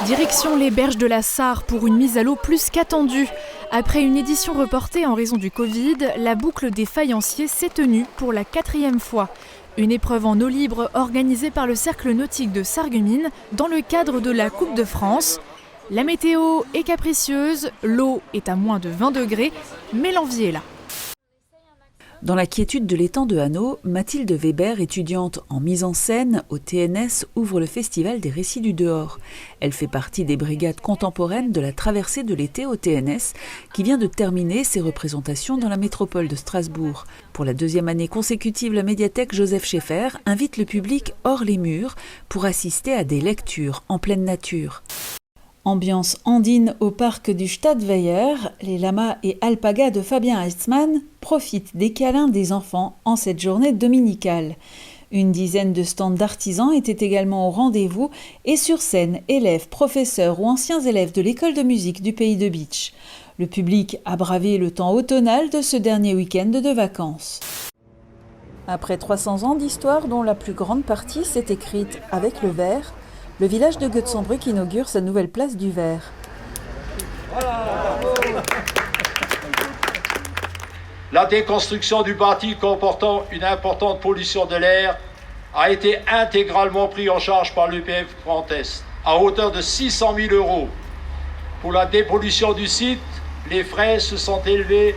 Direction les berges de la Sarre pour une mise à l'eau plus qu'attendue. Après une édition reportée en raison du Covid, la boucle des faïenciers s'est tenue pour la 4e fois. Une épreuve en eau libre organisée par le Cercle nautique de Sarreguemines dans le cadre de la Coupe de France. La météo est capricieuse, l'eau est à moins de 20 degrés, mais l'envie est là. Dans la quiétude de l'étang de Hanau, Mathilde Weber, étudiante en mise en scène au TNS, ouvre le festival des récits du dehors. Elle fait partie des brigades contemporaines de la traversée de l'été au TNS, qui vient de terminer ses représentations dans la métropole de Strasbourg. Pour la 2e année consécutive, la médiathèque Joseph Schaeffer invite le public hors les murs pour assister à des lectures en pleine nature. Ambiance andine au parc du Stadtweiher, les lamas et alpagas de Fabien Heitzmann profitent des câlins des enfants en cette journée dominicale. Une dizaine de stands d'artisans étaient également au rendez-vous et sur scène, élèves, professeurs ou anciens élèves de l'école de musique du pays de Bitche. Le public a bravé le temps automnal de ce dernier week-end de vacances. Après 300 ans d'histoire dont la plus grande partie s'est écrite avec le verre, le village de Götzenbrück inaugure sa nouvelle place du verre. La déconstruction du bâti comportant une importante pollution de l'air a été intégralement prise en charge par l'EPF Grand Est, à hauteur de 600 000 €. Pour la dépollution du site, les frais se sont élevés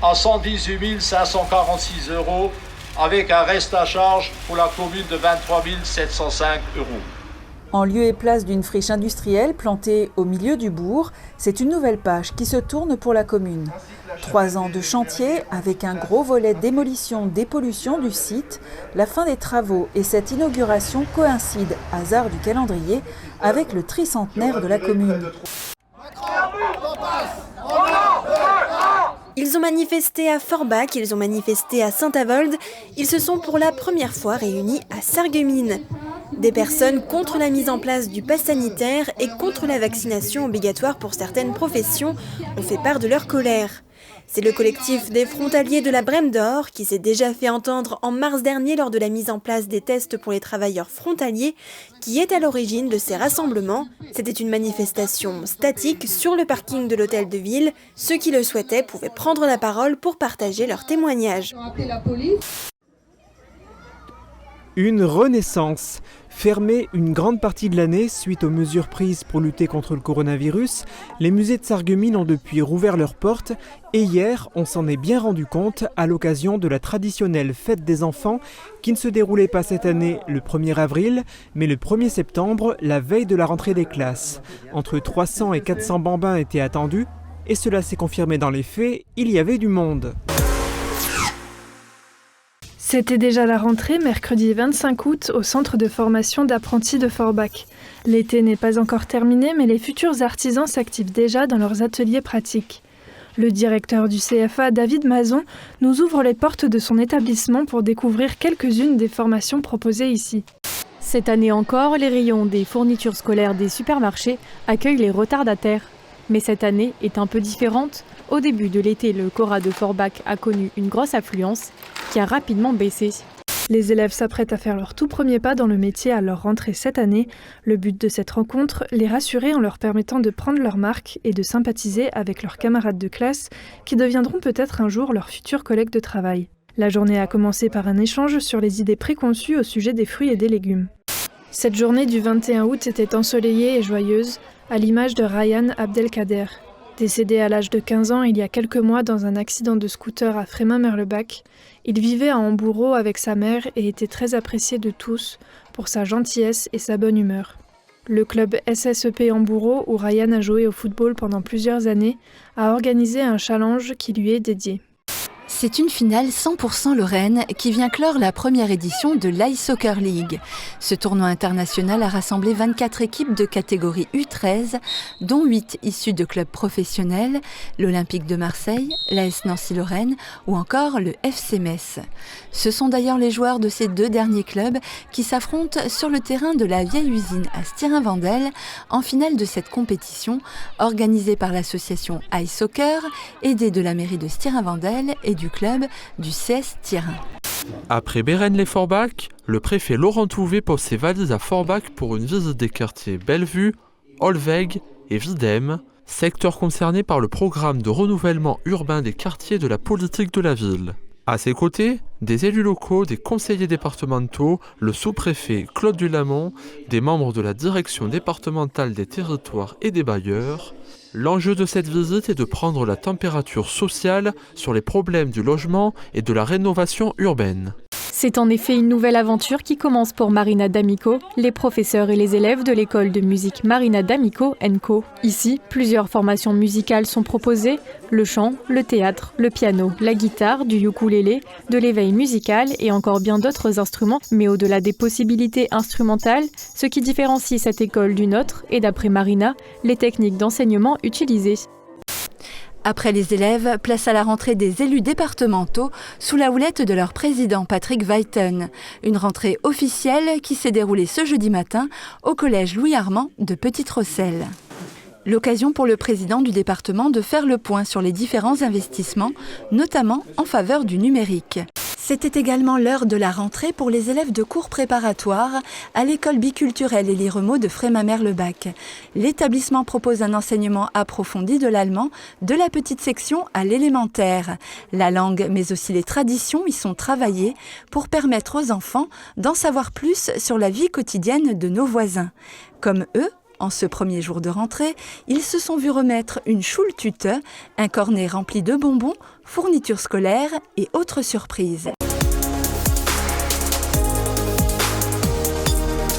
à 118 546 €, avec un reste à charge pour la commune de 23 705 €. En lieu et place d'une friche industrielle plantée au milieu du bourg, c'est une nouvelle page qui se tourne pour la commune. 3 ans de chantier avec un gros volet démolition-dépollution du site. La fin des travaux et cette inauguration coïncident, hasard du calendrier, avec le tricentenaire de la commune. Ils ont manifesté à Forbach, ils ont manifesté à Saint-Avold, ils se sont pour la première fois réunis à Sarreguemines. Des personnes contre la mise en place du pass sanitaire et contre la vaccination obligatoire pour certaines professions ont fait part de leur colère. C'est le collectif des frontaliers de la Brème d'Or qui s'est déjà fait entendre en mars dernier lors de la mise en place des tests pour les travailleurs frontaliers qui est à l'origine de ces rassemblements. C'était une manifestation statique sur le parking de l'hôtel de ville. Ceux qui le souhaitaient pouvaient prendre la parole pour partager leurs témoignages. Une renaissance. Fermés une grande partie de l'année suite aux mesures prises pour lutter contre le coronavirus, les musées de Sarreguemines ont depuis rouvert leurs portes et hier, on s'en est bien rendu compte à l'occasion de la traditionnelle fête des enfants qui ne se déroulait pas cette année le 1er avril, mais le 1er septembre, la veille de la rentrée des classes. Entre 300 et 400 bambins étaient attendus et cela s'est confirmé dans les faits, il y avait du monde. C'était déjà la rentrée mercredi 25 août au centre de formation d'apprentis de Forbach. L'été n'est pas encore terminé, mais les futurs artisans s'activent déjà dans leurs ateliers pratiques. Le directeur du CFA, David Mazon, nous ouvre les portes de son établissement pour découvrir quelques-unes des formations proposées ici. Cette année encore, les rayons des fournitures scolaires des supermarchés accueillent les retardataires. Mais cette année est un peu différente. Au début de l'été, le Cora de Forbach a connu une grosse affluence qui a rapidement baissé. Les élèves s'apprêtent à faire leur tout premier pas dans le métier à leur rentrée cette année. Le but de cette rencontre, les rassurer en leur permettant de prendre leur marque et de sympathiser avec leurs camarades de classe qui deviendront peut-être un jour leurs futurs collègues de travail. La journée a commencé par un échange sur les idées préconçues au sujet des fruits et des légumes. Cette journée du 21 août était ensoleillée et joyeuse, à l'image de Ryan Abdelkader. Décédé à l'âge de 15 ans il y a quelques mois dans un accident de scooter à Frémin-Merlebach, il vivait à Hamboureau avec sa mère et était très apprécié de tous pour sa gentillesse et sa bonne humeur. Le club SSEP Hamboureau, où Ryan a joué au football pendant plusieurs années, a organisé un challenge qui lui est dédié. C'est une finale 100% Lorraine qui vient clore la première édition de l'Ice Soccer League. Ce tournoi international a rassemblé 24 équipes de catégorie U13, dont 8 issues de clubs professionnels, l'Olympique de Marseille, l'AS Nancy-Lorraine ou encore le FC Metz. Ce sont d'ailleurs les joueurs de ces 2 derniers clubs qui s'affrontent sur le terrain de la vieille usine à Stirin-Wendel en finale de cette compétition organisée par l'association Ice Soccer, aidée de la mairie de Stirin-Wendel et du club du CS Stirin. Après Bérennes-les-Forbach, le préfet Laurent Touvet pose ses valises à Forbach pour une visite des quartiers Bellevue, Olweg et Widem, secteurs concernés par le programme de renouvellement urbain des quartiers de la politique de la ville. À ses côtés, des élus locaux, des conseillers départementaux, le sous-préfet Claude Dulamont, des membres de la direction départementale des territoires et des bailleurs. L'enjeu de cette visite est de prendre la température sociale sur les problèmes du logement et de la rénovation urbaine. C'est en effet une nouvelle aventure qui commence pour Marina D'Amico, les professeurs et les élèves de l'école de musique Marina D'Amico & Co. Ici, plusieurs formations musicales sont proposées, le chant, le théâtre, le piano, la guitare, du ukulélé, de l'éveil musical et encore bien d'autres instruments. Mais au-delà des possibilités instrumentales, ce qui différencie cette école d'une autre est, d'après Marina, les techniques d'enseignement utilisées. Après les élèves, place à la rentrée des élus départementaux sous la houlette de leur président Patrick Weiten. Une rentrée officielle qui s'est déroulée ce jeudi matin au collège Louis-Armand de Petite-Rosselle. L'occasion pour le président du département de faire le point sur les différents investissements, notamment en faveur du numérique. C'était également l'heure de la rentrée pour les élèves de cours préparatoires à l'école biculturelle Élie Remeau de Frémamer-le-Bac. L'établissement propose un enseignement approfondi de l'allemand, de la petite section à l'élémentaire. La langue, mais aussi les traditions y sont travaillées pour permettre aux enfants d'en savoir plus sur la vie quotidienne de nos voisins. Comme eux, en ce premier jour de rentrée, ils se sont vus remettre une Schultüte, un cornet rempli de bonbons, fournitures scolaires et autres surprises.